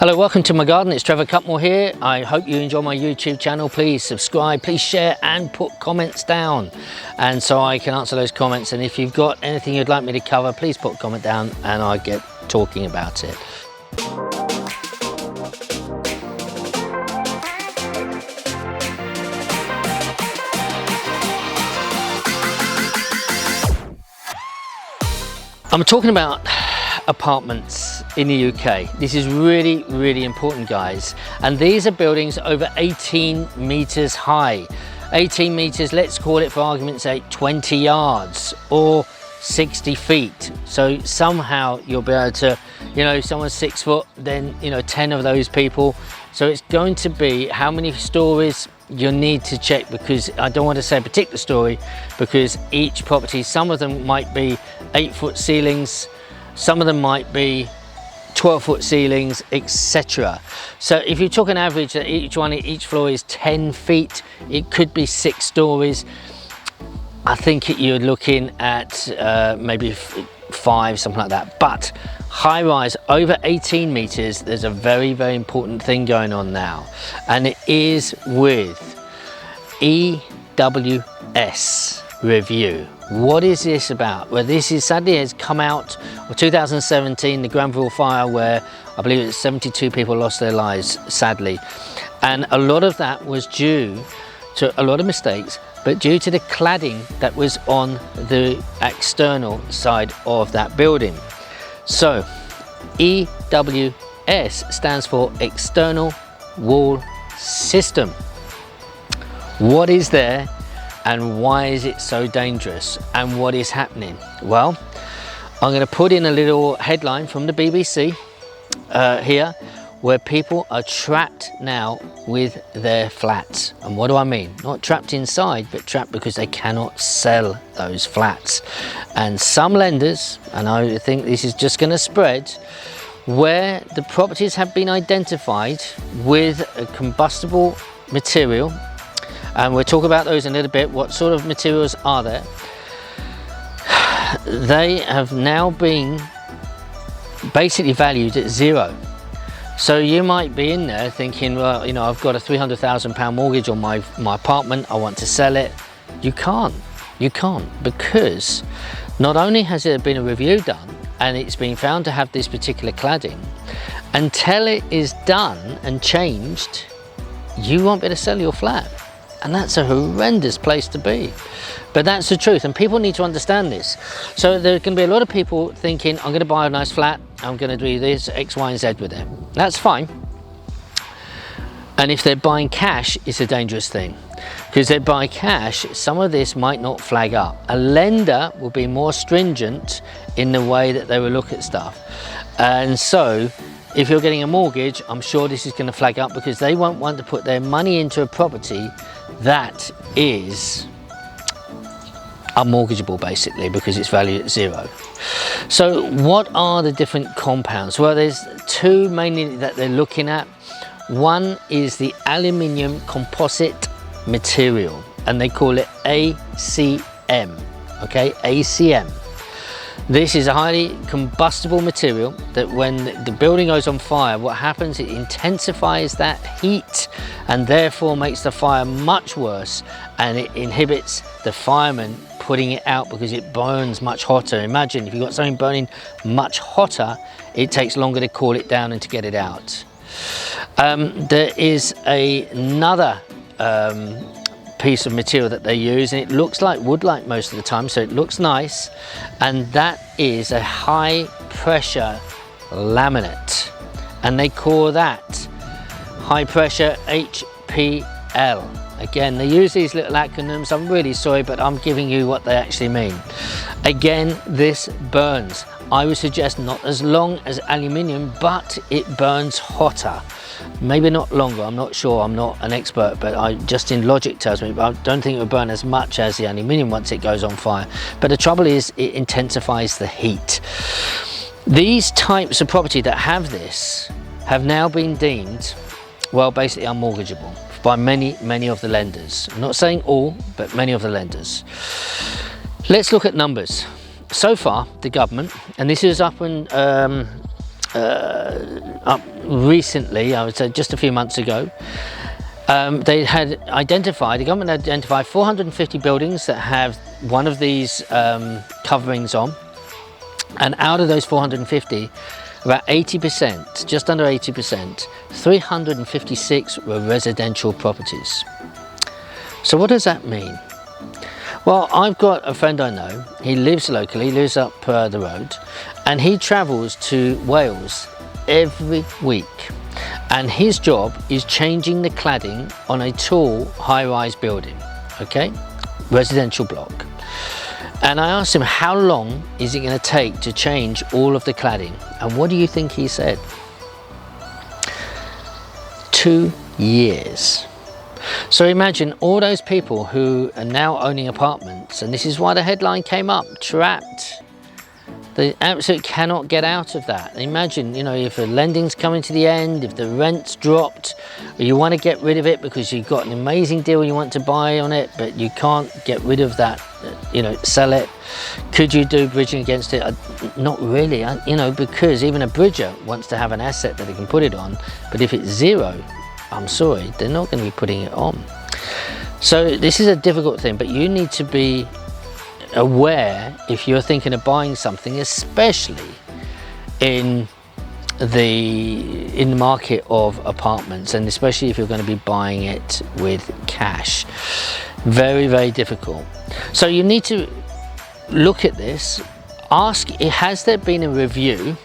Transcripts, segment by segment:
Hello, welcome to my garden. It's Trevor Cutmore here. I hope you enjoy my YouTube channel. Please subscribe, please share and put comments down, and so I can answer those comments. And if you've got anything you'd like me to cover, please put a comment down and I get talking about it. I'm talking about apartments in the UK. This is really important, guys, and these are buildings over 18 meters high. 18 meters, let's call it for argument's sake 20 yards or 60 feet. So somehow you'll be able to, you know, someone's 6 foot, then 10 of those people. So it's going to be how many stories you need to check, because I don't want to say a particular story, because each property, some of them might be 8-foot ceilings, some of them might be 12-foot ceilings, etc. So if you took an average that each floor is 10 feet, it could be 6 stories. I think you're looking at maybe 5, something like that. But high rise over 18 meters, there's a very important thing going on now, and it is with EWS review. What is this about? Well, this is sadly has come out of 2017, the Granville fire, where I believe it's 72 people lost their lives, sadly, and a lot of that was due to a lot of mistakes, but due to the cladding that was on the external side of that building. So EWS stands for External Wall System. What is there and why is it so dangerous, and what is happening? Well, I'm going to put in a little headline from the BBC here, where people are trapped now with their flats. And what do I mean? Not trapped inside, but trapped because they cannot sell those flats. And some lenders, and I think this is just going to spread, where the properties have been identified with a combustible material, and we'll talk about those in a little bit. What sort of materials are there? They have now been basically valued at 0. So you might be in there thinking, well, I've got a £300,000 mortgage on my apartment, I want to sell it. You can't, because not only has there been a review done and it's been found to have this particular cladding, until it is done and changed, you won't be able to sell your flat. And that's a horrendous place to be. But that's the truth, and people need to understand this. So there can be a lot of people thinking, I'm going to buy a nice flat, I'm going to do this, X, Y, and Z with it. That's fine. And if they're buying cash, it's a dangerous thing. Because they buy cash, some of this might not flag up. A lender will be more stringent in the way that they will look at stuff. And so, if you're getting a mortgage, I'm sure this is going to flag up, because they won't want to put their money into a property that is unmortgageable, basically, because it's valued at 0. So what are the different compounds? Well, there's 2 mainly that they're looking at. One is the aluminium composite material, and they call it ACM. Okay, ACM. This is a highly combustible material that when the building goes on fire, what happens, it intensifies that heat and therefore makes the fire much worse, and it inhibits the fireman putting it out because it burns much hotter. Imagine if you've got something burning much hotter, it takes longer to cool it down and to get it out. There is another piece of material that they use, and it looks like wood-like most of the time, so it looks nice, and that is a high pressure laminate, and they call that high pressure HPL. Again, they use these little acronyms. I'm really sorry, but I'm giving you what they actually mean. Again, this burns. I would suggest not as long as aluminium, but it burns hotter. Maybe not longer, I'm not sure, I'm not an expert, but just in logic tells me, I don't think it will burn as much as the aluminium once it goes on fire. But the trouble is, it intensifies the heat. These types of property that have this have now been deemed, well, basically unmortgageable by many of the lenders. I'm not saying all, but many of the lenders. Let's look at numbers. So far, the government, and this is up in up recently, I would say just a few months ago. They had identified, the government identified 450 buildings that have one of these coverings on, and out of those 450, about 80%, just under 80%, 356 were residential properties. So what does that mean? Well, I've got a friend I know, he lives locally, he lives up the road, and he travels to Wales every week. And his job is changing the cladding on a tall high-rise building, okay, residential block. And I asked him, how long is it going to take to change all of the cladding? And what do you think he said? 2 years. So imagine all those people who are now owning apartments, and this is why the headline came up, trapped. They absolutely cannot get out of that. Imagine, you know, if the lending's coming to the end, if the rent's dropped, or you want to get rid of it because you've got an amazing deal you want to buy on it, but you can't get rid of that, you know, sell it. Could you do bridging against it? Not really, you know, because even a bridger wants to have an asset that they can put it on, but if it's zero, I'm sorry, they're not going to be putting it on. So this is a difficult thing, but you need to be aware if you're thinking of buying something, especially in the market of apartments, and especially if you're going to be buying it with cash. Very, very difficult. So you need to look at this, ask, has there been a review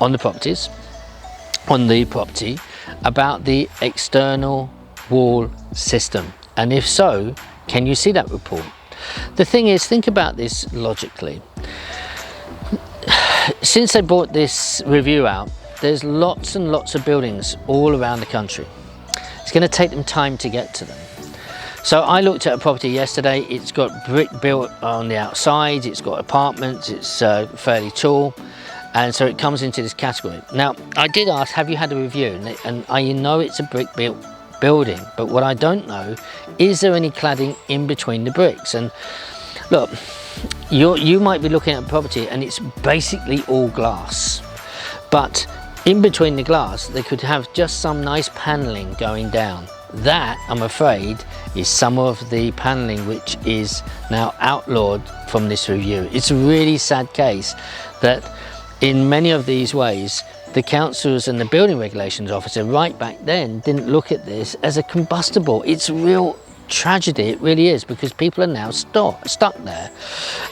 on the properties, on the property, about the external wall system, and if so, can you see that report? The thing is, think about this logically. Since they brought this review out, there's lots and lots of buildings all around the country. It's going to take them time to get to them. So I looked at a property yesterday, it's got brick built on the outside, it's got apartments, it's fairly tall, and so it comes into this category. Now, I did ask, have you had a review? And I know it's a brick built building, but what I don't know, is there any cladding in between the bricks? And look, you might be looking at a property and it's basically all glass, but in between the glass they could have just some nice paneling going down. That, I'm afraid, is some of the paneling which is now outlawed from this review. It's a really sad case that in many of these ways the councils and the building regulations officer right back then didn't look at this as a combustible. It's a real tragedy, it really is, because people are now stuck there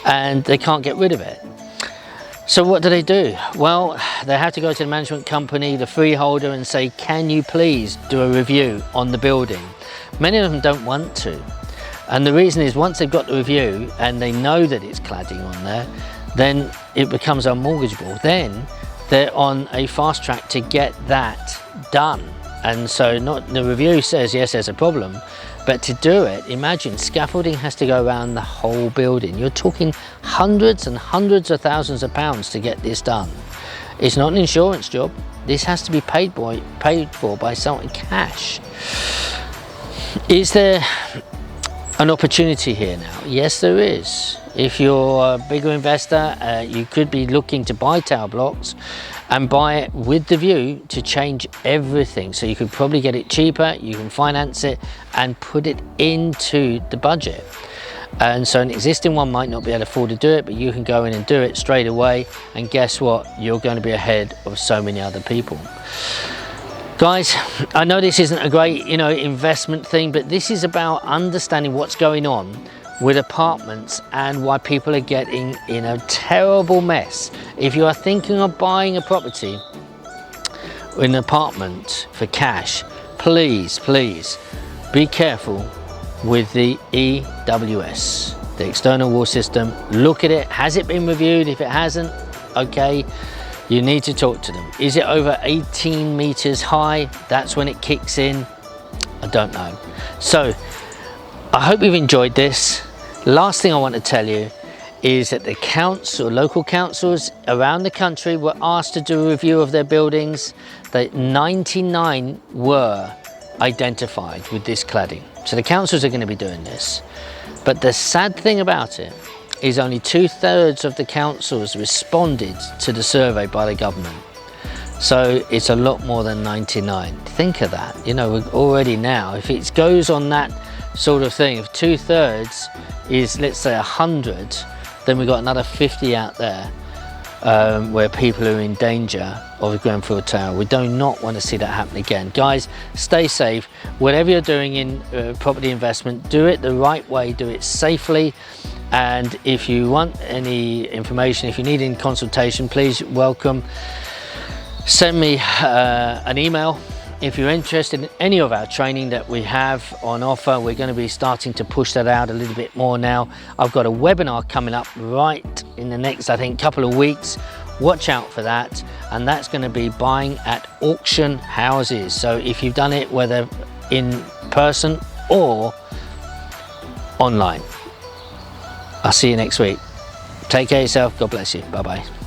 and they can't get rid of it. So what do? Well, they have to go to the management company, the freeholder, and say, can you please do a review on the building? Many of them don't want to. And the reason is, once they've got the review and they know that it's cladding on there, then it becomes unmortgageable. Then they're on a fast track to get that done. And so the review says, yes, there's a problem, but to do it, imagine scaffolding has to go around the whole building. You're talking hundreds and hundreds of thousands of pounds to get this done. It's not an insurance job. This has to be paid for by someone cash. Is there an opportunity here now? Yes, there is. If you're a bigger investor, you could be looking to buy tower blocks and buy it with the view to change everything. So you could probably get it cheaper, you can finance it and put it into the budget. And so an existing one might not be able to afford to do it, but you can go in and do it straight away, and guess what? You're going to be ahead of so many other people. Guys, I know this isn't a great, investment thing, but this is about understanding what's going on with apartments and why people are getting in a terrible mess. If you are thinking of buying a property, an apartment for cash, please be careful with the EWS, the external wall system. Look at it. Has it been reviewed? If it hasn't, okay, you need to talk to them. Is it over 18 meters high? That's when it kicks in. I don't know. So I hope you've enjoyed this. Last thing I want to tell you is that the council, local councils around the country were asked to do a review of their buildings. That 99 were identified with this cladding. So the councils are going to be doing this. But the sad thing about it is only 2/3 of the councils responded to the survey by the government. So it's a lot more than 99. Think of that. You know, we're already now, if it goes on that sort of thing, if 2/3 is, let's say, 100, then we've got another 50 out there where people are in danger of going through a tower. We do not want to see that happen again. Guys, stay safe. Whatever you're doing in property investment, do it the right way, do it safely. And if you want any information, if you need any consultation, please send me an email. If you're interested in any of our training that we have on offer, we're going to be starting to push that out a little bit more now. I've got a webinar coming up right in the next, I think, couple of weeks. Watch out for that. And that's going to be buying at auction houses. So if you've done it, whether in person or online. I'll see you next week. Take care of yourself. God bless you. Bye-bye.